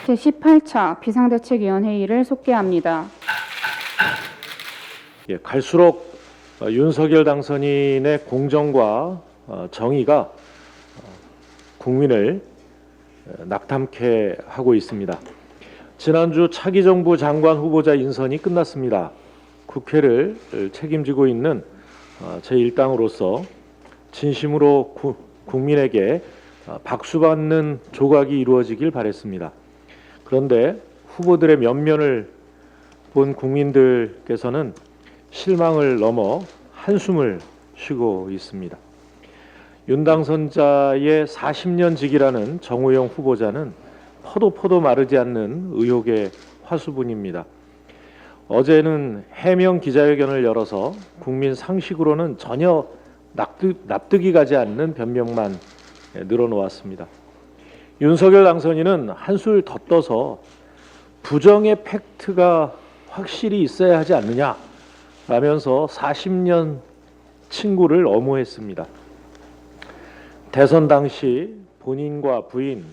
제18차 비상대책위원회의를 속개합니다. 예, 갈수록 윤석열 당선인의 공정과 정의가 국민을 낙담케 하고 있습니다. 지난주 차기 정부 장관 후보자 인선이 끝났습니다. 국회를 책임지고 있는 제1당으로서 진심으로 국민에게 박수받는 조각이 이루어지길 바랬습니다. 그런데 후보들의 면면을 본 국민들께서는 실망을 넘어 한숨을 쉬고 있습니다. 윤 당선자의 40년 직이라는 정호영 후보자는 퍼도 마르지 않는 의혹의 화수분입니다. 어제는 해명 기자회견을 열어서 국민 상식으로는 전혀 납득이 가지 않는 변명만 늘어놓았습니다. 윤석열 당선인은 한술 더 떠서 부정의 팩트가 확실히 있어야 하지 않느냐 라면서 40년 친구를 엄호했습니다. 대선 당시 본인과 부인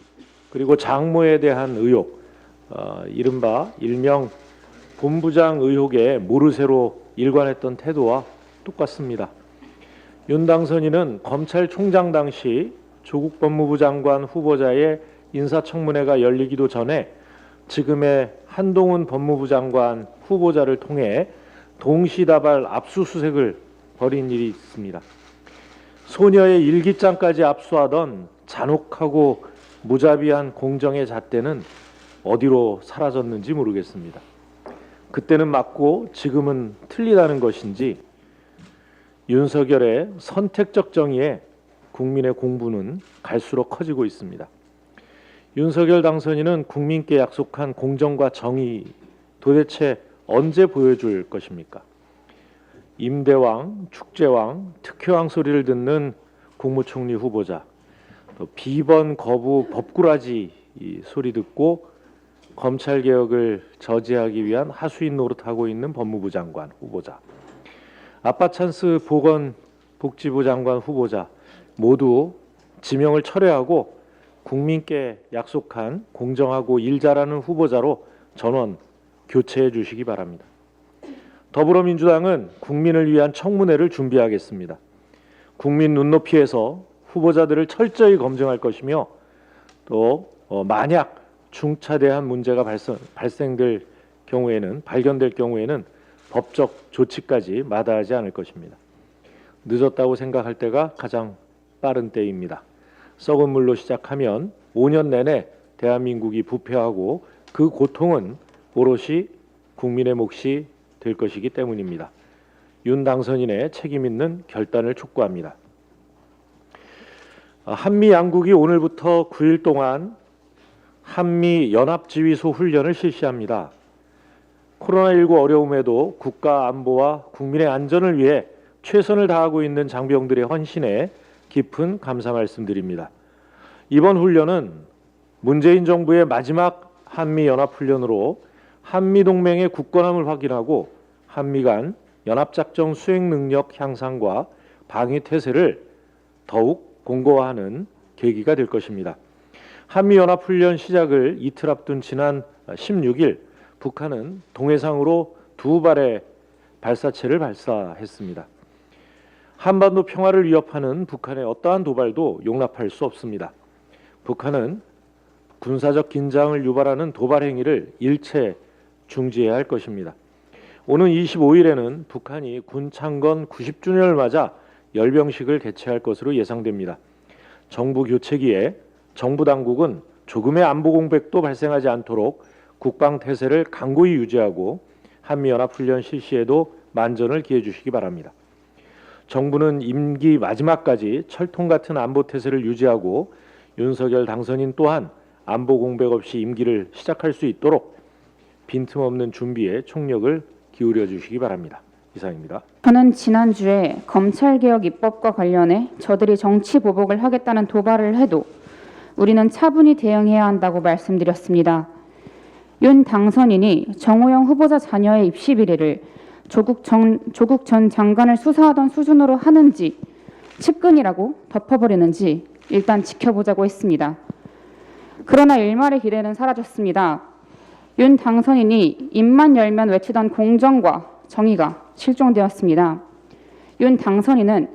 그리고 장모에 대한 의혹, 이른바 일명 본부장 의혹에 모르쇠로 일관했던 태도와 똑같습니다. 윤 당선인은 검찰총장 당시 조국 법무부 장관 후보자의 인사청문회가 열리기도 전에 지금의 한동훈 법무부 장관 후보자를 통해 동시다발 압수수색을 벌인 일이 있습니다. 소녀의 일기장까지 압수하던 잔혹하고 무자비한 공정의 잣대는 어디로 사라졌는지 모르겠습니다. 그때는 맞고 지금은 틀리다는 것인지 윤석열의 선택적 정의에 국민의 공분은 갈수록 커지고 있습니다. 윤석열 당선인은 국민께 약속한 공정과 정의 도대체 언제 보여줄 것입니까? 임대왕, 축제왕, 특혜왕 소리를 듣는 국무총리 후보자, 또 비번 거부 법꾸라지 소리 듣고 검찰개혁을 저지하기 위한 하수인 노릇하고 있는 법무부 장관 후보자, 아빠 찬스 보건복지부 장관 후보자 모두 지명을 철회하고 국민께 약속한 공정하고 일 잘하는 후보자로 전원 교체해 주시기 바랍니다. 더불어민주당은 국민을 위한 청문회를 준비하겠습니다. 국민 눈높이에서 후보자들을 철저히 검증할 것이며 또 만약 중차대한 문제가 발생될 경우에는 발견될 경우에는 법적 조치까지 마다하지 않을 것입니다. 늦었다고 생각할 때가 가장 빠른 때입니다. 썩은 물로 시작하면 5년 내내 대한민국이 부패하고 그 고통은 오롯이 국민의 몫이 될 것이기 때문입니다. 윤 당선인의 책임 있는 결단을 촉구합니다. 한미 양국이 오늘부터 9일 동안 한미 연합지휘소 훈련을 실시합니다. 코로나19 어려움에도 국가 안보와 국민의 안전을 위해 최선을 다하고 있는 장병들의 헌신에 깊은 감사 말씀드립니다. 이번 훈련은 문재인 정부의 마지막 한미연합훈련으로 한미동맹의 굳건함을 확인하고 한미 간 연합작전 수행 능력 향상과 방위태세를 더욱 공고화하는 계기가 될 것입니다. 한미연합훈련 시작을 이틀 앞둔 지난 16일 북한은 동해상으로 2발의 발사체를 발사했습니다. 한반도 평화를 위협하는 북한의 어떠한 도발도 용납할 수 없습니다. 북한은 군사적 긴장을 유발하는 도발 행위를 일체 중지해야 할 것입니다. 오는 25일에는 북한이 군 창건 90주년을 맞아 열병식을 개최할 것으로 예상됩니다. 정부 교체기에 정부 당국은 조금의 안보 공백도 발생하지 않도록 국방 태세를 강고히 유지하고 한미연합훈련 실시에도 만전을 기해 주시기 바랍니다. 정부는 임기 마지막까지 철통 같은 안보 태세를 유지하고 윤석열 당선인 또한 안보 공백 없이 임기를 시작할 수 있도록 빈틈없는 준비에 총력을 기울여 주시기 바랍니다. 이상입니다. 저는 지난주에 검찰개혁 입법과 관련해 저들이 정치 보복을 하겠다는 도발을 해도 우리는 차분히 대응해야 한다고 말씀드렸습니다. 윤 당선인이 정호영 후보자 자녀의 입시 비리를 조국 전 장관을 수사하던 수준으로 하는지 측근이라고 덮어버리는지 일단 지켜보자고 했습니다. 그러나 일말의 기대는 사라졌습니다. 윤 당선인이 입만 열면 외치던 공정과 정의가 실종되었습니다. 윤 당선인은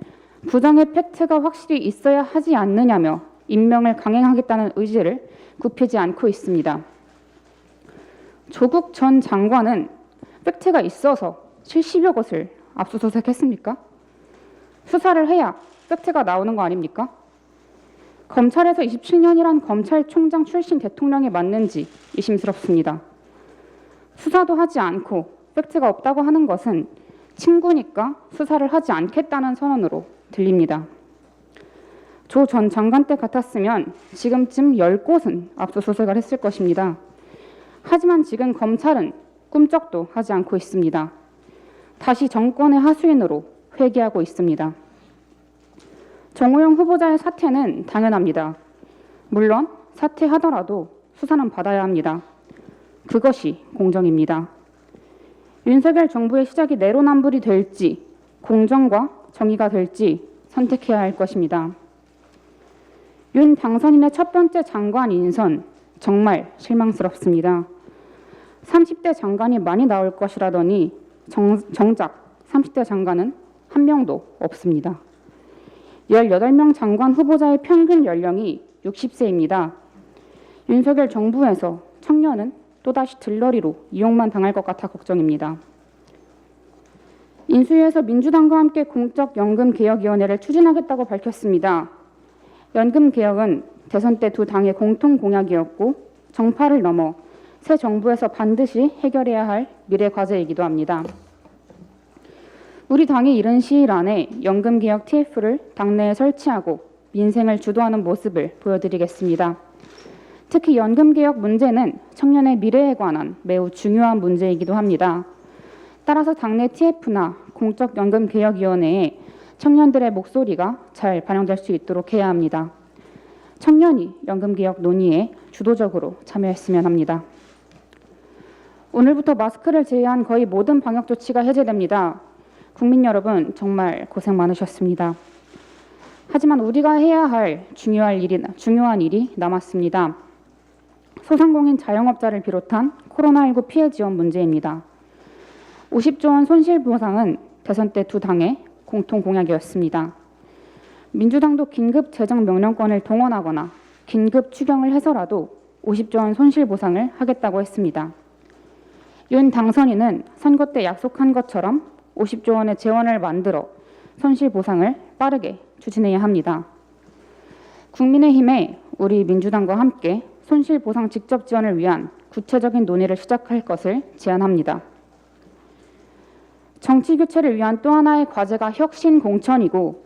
부정의 팩트가 확실히 있어야 하지 않느냐며 임명을 강행하겠다는 의지를 굽히지 않고 있습니다. 조국 전 장관은 팩트가 있어서 70여 곳을 압수수색했습니까? 수사를 해야 팩트가 나오는 거 아닙니까? 검찰에서 27년이란 검찰총장 출신 대통령이 맞는지 의심스럽습니다. 수사도 하지 않고 팩트가 없다고 하는 것은 친구니까 수사를 하지 않겠다는 선언으로 들립니다. 조 전 장관 때 같았으면 지금쯤 10곳은 압수수색을 했을 것입니다. 하지만 지금 검찰은 꿈쩍도 하지 않고 있습니다. 다시 정권의 하수인으로 회귀하고 있습니다. 정호영 후보자의 사퇴는 당연합니다. 물론 사퇴하더라도 수사는 받아야 합니다. 그것이 공정입니다. 윤석열 정부의 시작이 내로남불이 될지 공정과 정의가 될지 선택해야 할 것입니다. 윤 당선인의 첫 번째 장관 인선 정말 실망스럽습니다. 30대 장관이 많이 나올 것이라더니 정작 30대 장관은 한 명도 없습니다. 18명 장관 후보자의 평균 연령이 60세입니다. 윤석열 정부에서 청년은 또다시 들러리로 이용만 당할 것 같아 걱정입니다. 인수위에서 민주당과 함께 공적연금개혁위원회를 추진하겠다고 밝혔습니다. 연금개혁은 대선 때 두 당의 공통 공약이었고 정파를 넘어 새 정부에서 반드시 해결해야 할 미래 과제이기도 합니다. 우리 당이 이른 시일 안에 연금개혁 TF를 당내에 설치하고 민생을 주도하는 모습을 보여드리겠습니다. 특히 연금개혁 문제는 청년의 미래에 관한 매우 중요한 문제이기도 합니다. 따라서 당내 TF나 공적연금개혁위원회에 청년들의 목소리가 잘 반영될 수 있도록 해야 합니다. 청년이 연금개혁 논의에 주도적으로 참여했으면 합니다. 오늘부터 마스크를 제외한 거의 모든 방역 조치가 해제됩니다. 국민 여러분 정말 고생 많으셨습니다. 하지만 우리가 해야 할 중요한 일이 남았습니다. 소상공인 자영업자를 비롯한 코로나19 피해 지원 문제입니다. 50조 원 손실보상은 대선 때 두 당의 공통 공약이었습니다. 민주당도 긴급 재정 명령권을 동원하거나 긴급 추경을 해서라도 50조 원 손실보상을 하겠다고 했습니다. 윤 당선인은 선거 때 약속한 것처럼 50조 원의 재원을 만들어 손실보상을 빠르게 추진해야 합니다. 국민의힘에 우리 민주당과 함께 손실보상 직접 지원을 위한 구체적인 논의를 시작할 것을 제안합니다. 정치교체를 위한 또 하나의 과제가 혁신공천이고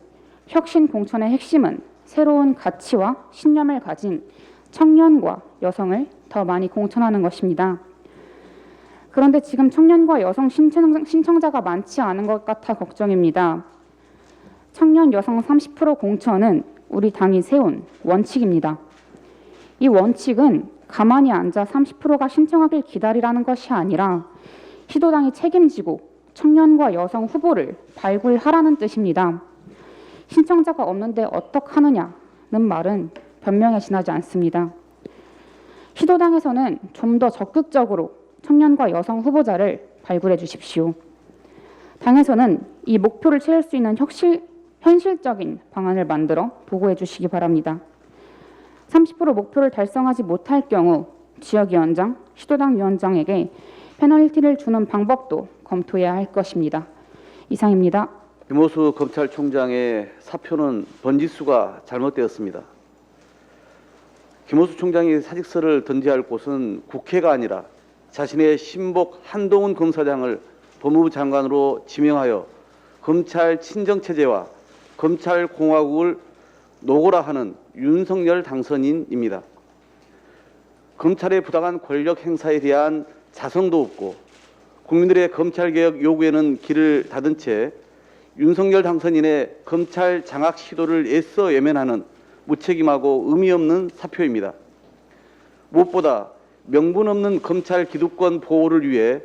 혁신공천의 핵심은 새로운 가치와 신념을 가진 청년과 여성을 더 많이 공천하는 것입니다. 그런데 지금 청년과 여성 신청자가 많지 않은 것 같아 걱정입니다. 청년 여성 30% 공천은 우리 당이 세운 원칙입니다. 이 원칙은 가만히 앉아 30%가 신청하길 기다리라는 것이 아니라 시도당이 책임지고 청년과 여성 후보를 발굴하라는 뜻입니다. 신청자가 없는데 어떡하느냐는 말은 변명에 지나지 않습니다. 시도당에서는 좀 더 적극적으로 청년과 여성 후보자를 발굴해 주십시오. 당에서는 이 목표를 채울 수 있는 현실적인 방안을 만들어 보고해 주시기 바랍니다. 30% 목표를 달성하지 못할 경우 지역위원장, 시도당 위원장에게 페널티를 주는 방법도 검토해야 할 것입니다. 이상입니다. 김호수 검찰총장의 사표는 번지수가 잘못되었습니다. 김호수 총장이 사직서를 던져야 할 곳은 국회가 아니라 자신의 신복 한동훈 검사장을 법무부 장관으로 지명하여 검찰 친정체제와 검찰공화국을 노고라 하는 윤석열 당선인입니다. 검찰의 부당한 권력 행사에 대한 자성도 없고 국민들의 검찰개혁 요구에는 길을 닫은 채 윤석열 당선인의 검찰 장악 시도를 애써 외면하는 무책임하고 의미 없는 사표입니다. 무엇보다 명분 없는 검찰 기득권 보호를 위해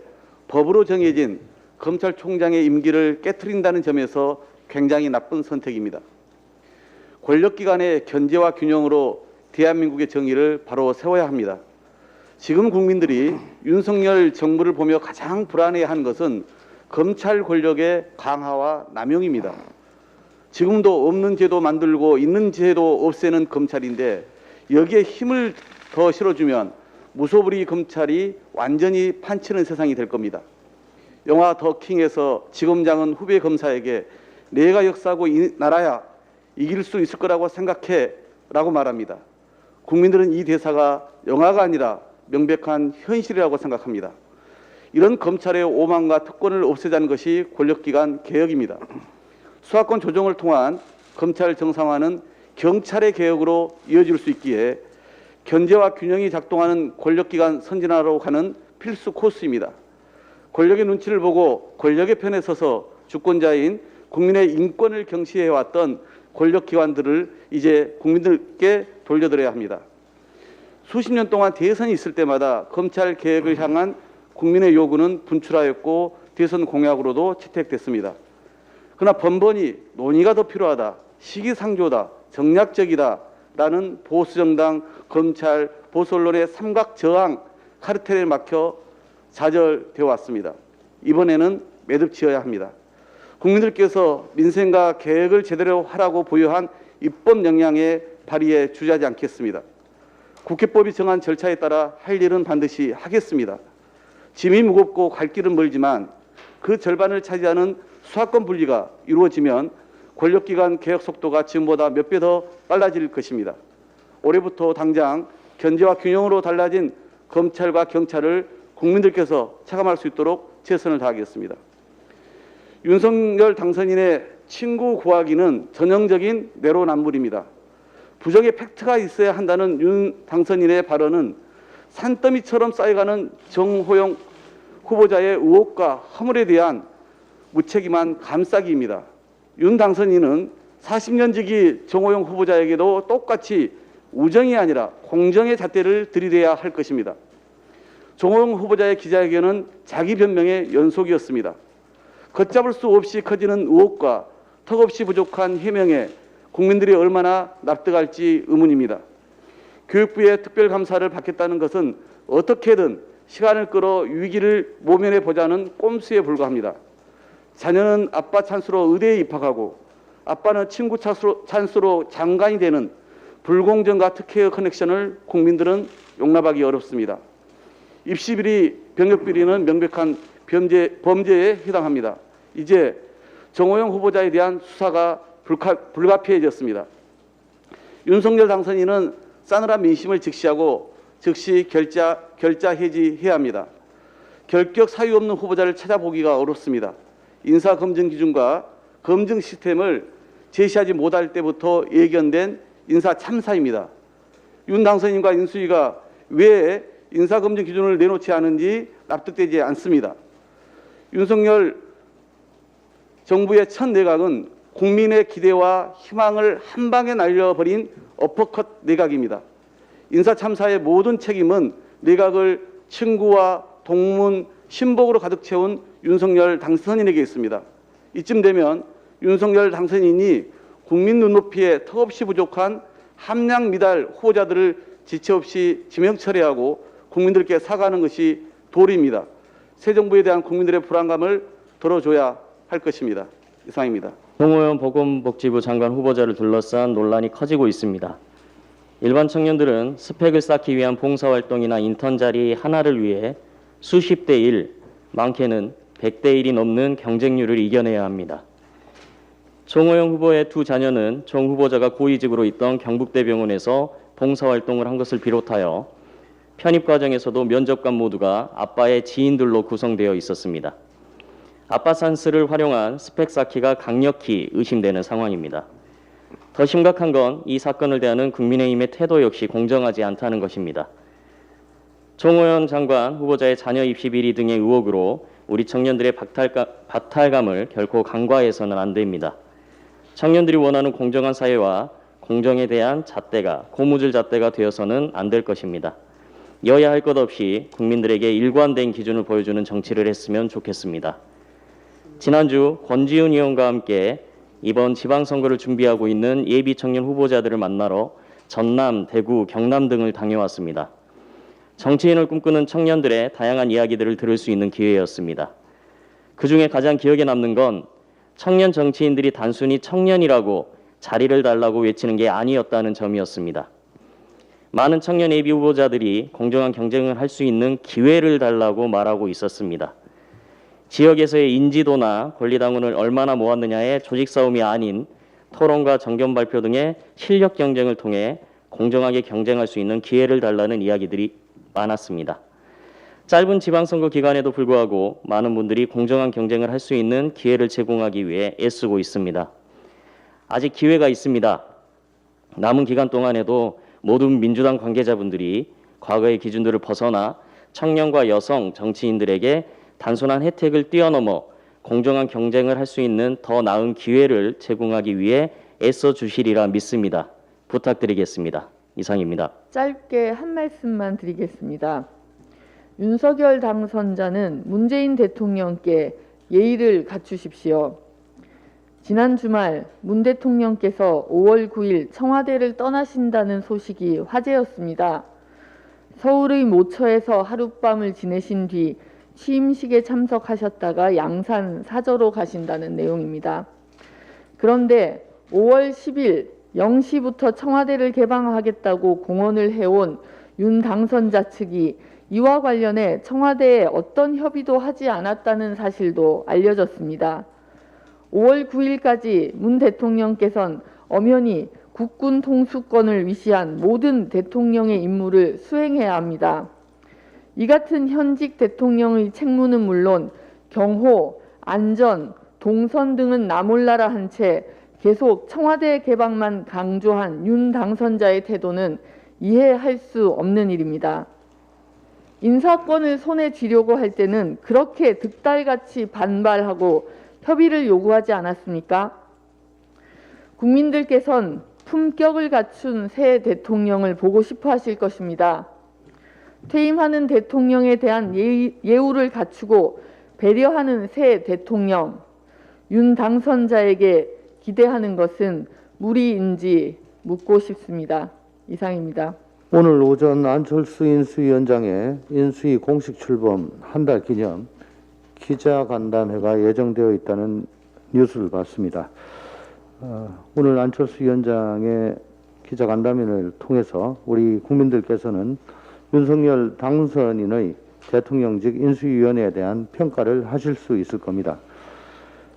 법으로 정해진 검찰총장의 임기를 깨트린다는 점에서 굉장히 나쁜 선택입니다. 권력기관의 견제와 균형으로 대한민국의 정의를 바로 세워야 합니다. 지금 국민들이 윤석열 정부를 보며 가장 불안해하는 것은 검찰 권력의 강화와 남용입니다. 지금도 없는 제도 만들고 있는 제도 없애는 검찰인데 여기에 힘을 더 실어주면 무소불위 검찰이 완전히 판치는 세상이 될 겁니다. 영화 더 킹에서 지검장은 후배 검사에게 내가 역사하고 이 나라야 이길 수 있을 거라고 생각해 라고 말합니다. 국민들은 이 대사가 영화가 아니라 명백한 현실이라고 생각합니다. 이런 검찰의 오만과 특권을 없애자는 것이 권력기관 개혁입니다. 수사권 조정을 통한 검찰 정상화는 경찰의 개혁으로 이어질 수 있기에 견제와 균형이 작동하는 권력기관 선진화로 가는 필수 코스입니다. 권력의 눈치를 보고 권력의 편에 서서 주권자인 국민의 인권을 경시해왔던 권력기관들을 이제 국민들께 돌려드려야 합니다. 수십 년 동안 대선이 있을 때마다 검찰 개혁을 향한 국민의 요구는 분출하였고 대선 공약으로도 채택됐습니다. 그러나 번번이 논의가 더 필요하다, 시기상조다, 정략적이다 라는 보수정당, 검찰, 보수 언론의 삼각 저항 카르텔에 막혀 좌절되어 왔습니다. 이번에는 매듭지어야 합니다. 국민들께서 민생과 계획을 제대로 하라고 부여한 입법 역량에 발의에 주저하지 않겠습니다. 국회법이 정한 절차에 따라 할 일은 반드시 하겠습니다. 짐이 무겁고 갈 길은 멀지만 그 절반을 차지하는 수사권 분리가 이루어지면 권력기관 개혁 속도가 지금보다 몇 배 더 빨라질 것입니다. 올해부터 당장 견제와 균형으로 달라진 검찰과 경찰을 국민들께서 체감할 수 있도록 최선을 다하겠습니다. 윤석열 당선인의 친구 구하기는 전형적인 내로남불입니다. 부정의 팩트가 있어야 한다는 윤 당선인의 발언은 산더미처럼 쌓여가는 정호영 후보자의 의혹과 허물에 대한 무책임한 감싸기입니다. 윤 당선인은 40년 지기 정호영 후보자에게도 똑같이 우정이 아니라 공정의 잣대를 들이대야 할 것입니다. 정호영 후보자의 기자회견은 자기 변명의 연속이었습니다. 걷잡을 수 없이 커지는 의혹과 턱없이 부족한 해명에 국민들이 얼마나 납득할지 의문입니다. 교육부의 특별감사를 받겠다는 것은 어떻게든 시간을 끌어 위기를 모면해 보자는 꼼수에 불과합니다. 자녀는 아빠 찬스로 의대에 입학하고 아빠는 친구 찬스로 장관이 되는 불공정과 특혜의 커넥션을 국민들은 용납하기 어렵습니다. 입시비리, 병역비리는 명백한 범죄에 해당합니다. 이제 정호영 후보자에 대한 수사가 불가피해졌습니다. 윤석열 당선인은 싸늘한 민심을 직시하고 즉시 결자 해지해야 합니다. 결격 사유 없는 후보자를 찾아보기가 어렵습니다. 인사 검증 기준과 검증 시스템을 제시하지 못할 때부터 예견된 인사 참사입니다. 윤 당선인과 인수위가 왜 인사 검증 기준을 내놓지 않은지 납득되지 않습니다. 윤석열 정부의 첫 내각은 국민의 기대와 희망을 한 방에 날려버린 어퍼컷 내각입니다. 인사 참사의 모든 책임은 내각을 친구와 동문, 신복으로 가득 채운 윤석열 당선인에게 있습니다. 이쯤 되면 윤석열 당선인이 국민 눈높이에 턱없이 부족한 함량 미달 후보자들을 지체 없이 지명 처리하고 국민들께 사과하는 것이 도리입니다. 새 정부에 대한 국민들의 불안감을 덜어줘야 할 것입니다. 이상입니다. 정호영 보건복지부 장관 후보자를 둘러싼 논란이 커지고 있습니다. 일반 청년들은 스펙을 쌓기 위한 봉사활동이나 인턴 자리 하나를 위해 수십 대 1, 많게는 100대 1이 넘는 경쟁률을 이겨내야 합니다. 정호영 후보의 두 자녀는 정 후보자가 고위직으로 있던 경북대병원에서 봉사활동을 한 것을 비롯하여 편입 과정에서도 면접관 모두가 아빠의 지인들로 구성되어 있었습니다. 아빠 찬스를 활용한 스펙 쌓기가 강력히 의심되는 상황입니다. 더 심각한 건 이 사건을 대하는 국민의힘의 태도 역시 공정하지 않다는 것입니다. 정호영 장관 후보자의 자녀 입시 비리 등의 의혹으로 우리 청년들의 박탈감을 결코 간과해서는 안 됩니다. 청년들이 원하는 공정한 사회와 공정에 대한 잣대가 고무줄 잣대가 되어서는 안 될 것입니다. 여야 할 것 없이 국민들에게 일관된 기준을 보여주는 정치를 했으면 좋겠습니다. 지난주 권지훈 의원과 함께 이번 지방선거를 준비하고 있는 예비 청년 후보자들을 만나러 전남, 대구, 경남 등을 다녀왔습니다. 정치인을 꿈꾸는 청년들의 다양한 이야기들을 들을 수 있는 기회였습니다. 그중에 가장 기억에 남는 건 청년 정치인들이 단순히 청년이라고 자리를 달라고 외치는 게 아니었다는 점이었습니다. 많은 청년 예비 후보자들이 공정한 경쟁을 할 수 있는 기회를 달라고 말하고 있었습니다. 지역에서의 인지도나 권리당원을 얼마나 모았느냐의 조직 싸움이 아닌 토론과 정견 발표 등의 실력 경쟁을 통해 공정하게 경쟁할 수 있는 기회를 달라는 이야기들이 많았습니다. 짧은 지방선거 기간에도 불구하고 많은 분들이 공정한 경쟁을 할 수 있는 기회를 제공하기 위해 애쓰고 있습니다. 아직 기회가 있습니다. 남은 기간 동안에도 모든 민주당 관계자분들이 과거의 기준들을 벗어나 청년과 여성 정치인들에게 단순한 혜택을 뛰어넘어 공정한 경쟁을 할 수 있는 더 나은 기회를 제공하기 위해 애써 주시리라 믿습니다. 부탁드리겠습니다. 이상입니다. 짧게 한 말씀만 드리겠습니다. 윤석열 당선자는 문재인 대통령께 예의를 갖추십시오. 지난 주말 문 대통령께서 5월 9일 청와대를 떠나신다는 소식이 화제였습니다. 서울의 모처에서 하룻밤을 지내신 뒤 취임식에 참석하셨다가 양산 사저로 가신다는 내용입니다. 그런데 5월 10일 0시부터 청와대를 개방하겠다고 공언을 해온 윤 당선자 측이 이와 관련해 청와대에 어떤 협의도 하지 않았다는 사실도 알려졌습니다. 5월 9일까지 문 대통령께서는 엄연히 국군 통수권을 위시한 모든 대통령의 임무를 수행해야 합니다. 이 같은 현직 대통령의 책무는 물론 경호, 안전, 동선 등은 나몰라라 한 채 계속 청와대 개방만 강조한 윤 당선자의 태도는 이해할 수 없는 일입니다. 인사권을 손에 쥐려고 할 때는 그렇게 득달같이 반발하고 협의를 요구하지 않았습니까? 국민들께선 품격을 갖춘 새 대통령을 보고 싶어 하실 것입니다. 퇴임하는 대통령에 대한 예우를 갖추고 배려하는 새 대통령, 윤 당선자에게 기대하는 것은 무리인지 묻고 싶습니다. 이상입니다. 오늘 오전 안철수 인수위원장의 인수위 공식 출범 한 달 기념 기자간담회가 예정되어 있다는 뉴스를 봤습니다. 오늘 안철수 위원장의 기자간담회를 통해서 우리 국민들께서는 윤석열 당선인의 대통령직 인수위원회에 대한 평가를 하실 수 있을 겁니다.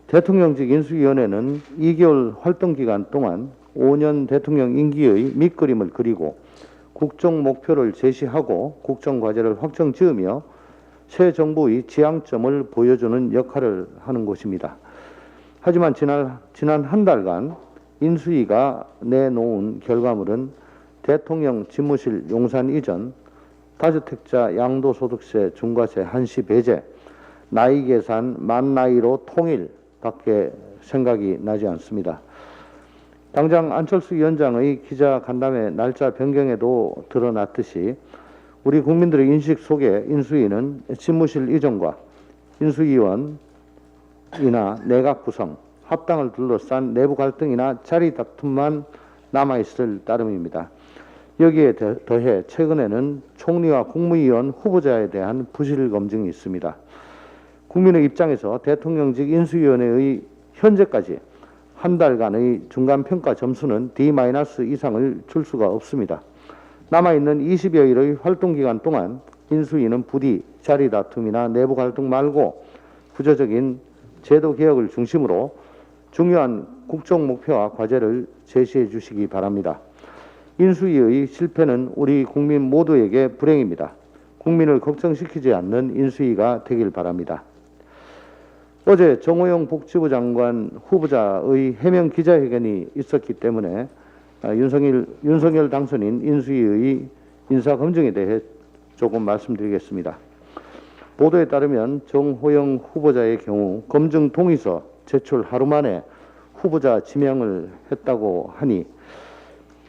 대통령직 인수위원회는 2개월 활동기간 동안 5년 대통령 임기의 밑그림을 그리고 국정 목표를 제시하고 국정과제를 확정 지으며 새 정부의 지향점을 보여주는 역할을 하는 곳입니다. 하지만 지난 한 달간 인수위가 내놓은 결과물은 대통령 집무실 용산 이전, 다주택자 양도소득세 중과세 한시 배제, 나이 계산 만 나이로 통일밖에 생각이 나지 않습니다. 당장 안철수 위원장의 기자간담회 날짜 변경에도 드러났듯이 우리 국민들의 인식 속에 인수위는 집무실 이전과 인수위원이나 내각 구성, 합당을 둘러싼 내부 갈등이나 자리 다툼만 남아있을 따름입니다. 여기에 더해 최근에는 총리와 국무위원 후보자에 대한 부실 검증이 있습니다. 국민의 입장에서 대통령직 인수위원회의 현재까지 한 달간의 중간평가 점수는 D- 이상을 줄 수가 없습니다. 남아있는 20여일의 활동기간 동안 인수위는 부디 자리 다툼이나 내부 갈등 말고 구조적인 제도 개혁을 중심으로 중요한 국정 목표와 과제를 제시해 주시기 바랍니다. 인수위의 실패는 우리 국민 모두에게 불행입니다. 국민을 걱정시키지 않는 인수위가 되길 바랍니다. 어제 정호영 복지부 장관 후보자의 해명 기자회견이 있었기 때문에 윤석열 당선인 인수위의 인사검증에 대해 조금 말씀드리겠습니다. 보도에 따르면 정호영 후보자의 경우 검증 동의서 제출 하루 만에 후보자 지명을 했다고 하니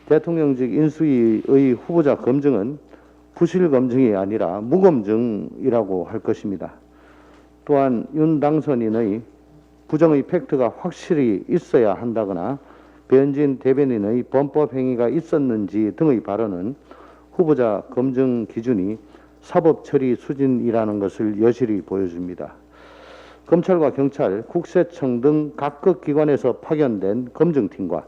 대통령직 인수위의 후보자 검증은 부실 검증이 아니라 무검증이라고 할 것입니다. 또한 윤 당선인의 부정의 팩트가 확실히 있어야 한다거나 변진 대변인의 범법 행위가 있었는지 등의 발언은 후보자 검증 기준이 사법 처리 수준이라는 것을 여실히 보여줍니다. 검찰과 경찰, 국세청 등 각급 기관에서 파견된 검증팀과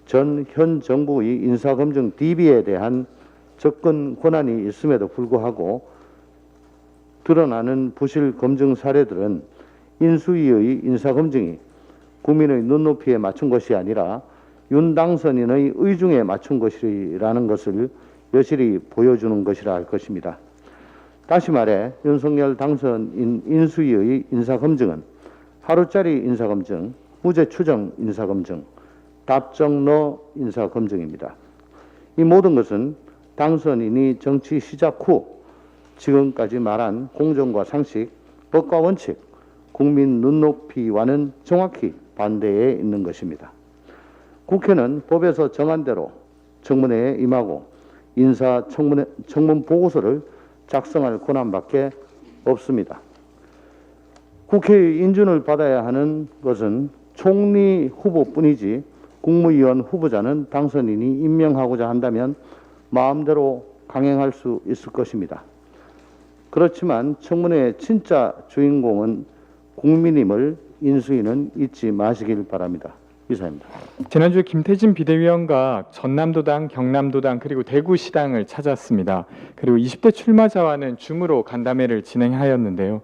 현 정부의 인사검증 DB에 대한 접근 권한이 있음에도 불구하고 드러나는 부실 검증 사례들은 인수위의 인사검증이 국민의 눈높이에 맞춘 것이 아니라 윤 당선인의 의중에 맞춘 것이라는 것을 여실히 보여주는 것이라 할 것입니다. 다시 말해 윤석열 당선인 인수위의 인사검증은 하루짜리 인사검증, 무죄 추정 인사검증, 답정너 인사검증입니다. 이 모든 것은 당선인이 정치 시작 후 지금까지 말한 공정과 상식, 법과 원칙, 국민 눈높이와는 정확히 반대에 있는 것입니다. 국회는 법에서 정한 대로 청문회에 임하고 인사청문 보고서를 작성할 권한밖에 없습니다. 국회의 인준을 받아야 하는 것은 총리 후보뿐이지 국무위원 후보자는 당선인이 임명하고자 한다면 마음대로 강행할 수 있을 것입니다. 그렇지만 청문회의 진짜 주인공은 국민임을 인수위는 잊지 마시길 바랍니다. 이상입니다. 지난주 김태진 비대위원과 전남도당, 경남도당 그리고 대구시당을 찾았습니다. 그리고 20대 출마자와는 줌으로 간담회를 진행하였는데요.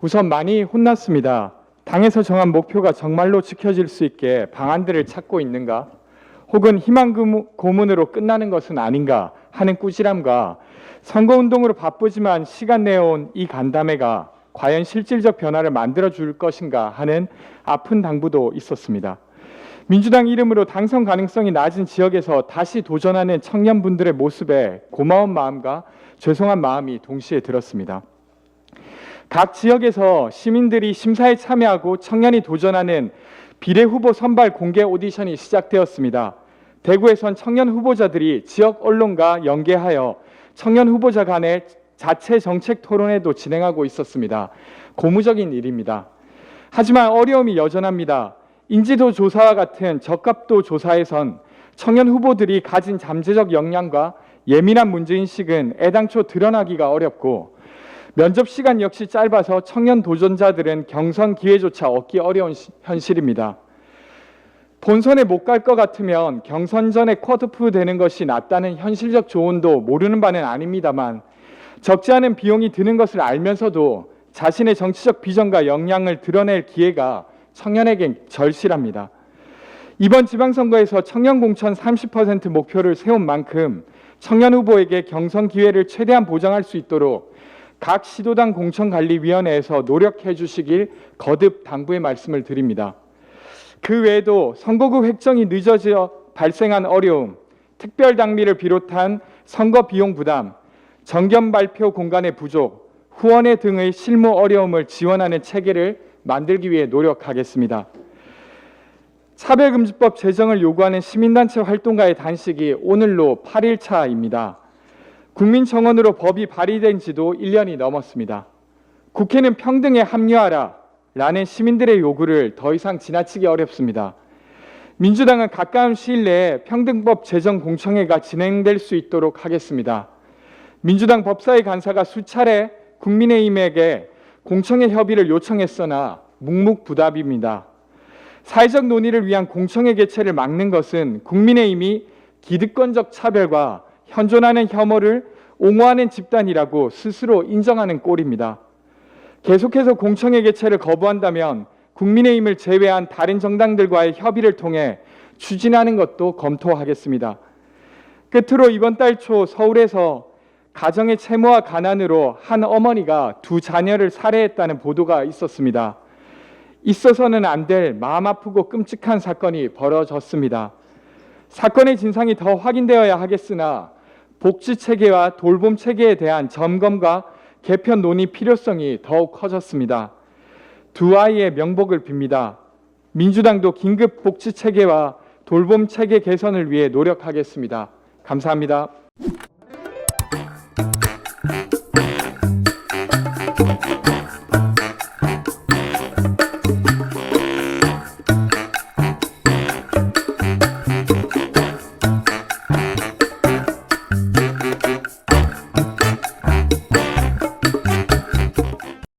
우선 많이 혼났습니다. 당에서 정한 목표가 정말로 지켜질 수 있게 방안들을 찾고 있는가? 혹은 희망 고문으로 끝나는 것은 아닌가 하는 꾸지람과 선거운동으로 바쁘지만 시간 내어온 이 간담회가 과연 실질적 변화를 만들어줄 것인가 하는 아픈 당부도 있었습니다. 민주당 이름으로 당선 가능성이 낮은 지역에서 다시 도전하는 청년분들의 모습에 고마운 마음과 죄송한 마음이 동시에 들었습니다. 각 지역에서 시민들이 심사에 참여하고 청년이 도전하는 비례후보 선발 공개 오디션이 시작되었습니다. 대구에선 청년 후보자들이 지역 언론과 연계하여 청년 후보자 간의 자체 정책 토론회도 진행하고 있었습니다. 고무적인 일입니다. 하지만 어려움이 여전합니다. 인지도 조사와 같은 적합도 조사에선 청년 후보들이 가진 잠재적 역량과 예민한 문제인식은 애당초 드러나기가 어렵고 면접 시간 역시 짧아서 청년 도전자들은 경선 기회조차 얻기 어려운 현실입니다. 본선에 못 갈 것 같으면 경선 전에 컷오프 되는 것이 낫다는 현실적 조언도 모르는 바는 아닙니다만 적지 않은 비용이 드는 것을 알면서도 자신의 정치적 비전과 역량을 드러낼 기회가 청년에겐 절실합니다. 이번 지방선거에서 청년 공천 30% 목표를 세운 만큼 청년 후보에게 경선 기회를 최대한 보장할 수 있도록 각 시도당 공천관리위원회에서 노력해 주시길 거듭 당부의 말씀을 드립니다. 그 외에도 선거구 획정이 늦어져 발생한 어려움, 특별당비를 비롯한 선거 비용 부담, 정견 발표 공간의 부족, 후원회 등의 실무 어려움을 지원하는 체계를 만들기 위해 노력하겠습니다. 차별금지법 제정을 요구하는 시민단체 활동가의 단식이 오늘로 8일차입니다. 국민청원으로 법이 발의된 지도 1년이 넘었습니다. 국회는 평등에 합류하라 라는 시민들의 요구를 더 이상 지나치기 어렵습니다. 민주당은 가까운 시일 내에 평등법 제정 공청회가 진행될 수 있도록 하겠습니다. 민주당 법사위 간사가 수차례 국민의힘에게 공청회 협의를 요청했으나 묵묵부답입니다. 사회적 논의를 위한 공청회 개최를 막는 것은 국민의힘이 기득권적 차별과 현존하는 혐오를 옹호하는 집단이라고 스스로 인정하는 꼴입니다. 계속해서 공청회 개최를 거부한다면 국민의힘을 제외한 다른 정당들과의 협의를 통해 추진하는 것도 검토하겠습니다. 끝으로 이번 달 초 서울에서 가정의 채무와 가난으로 한 어머니가 두 자녀를 살해했다는 보도가 있었습니다. 있어서는 안 될 마음 아프고 끔찍한 사건이 벌어졌습니다. 사건의 진상이 더 확인되어야 하겠으나 복지 체계와 돌봄 체계에 대한 점검과 개편 논의 필요성이 더욱 커졌습니다. 두 아이의 명복을 빕니다. 민주당도 긴급 복지 체계와 돌봄 체계 개선을 위해 노력하겠습니다. 감사합니다.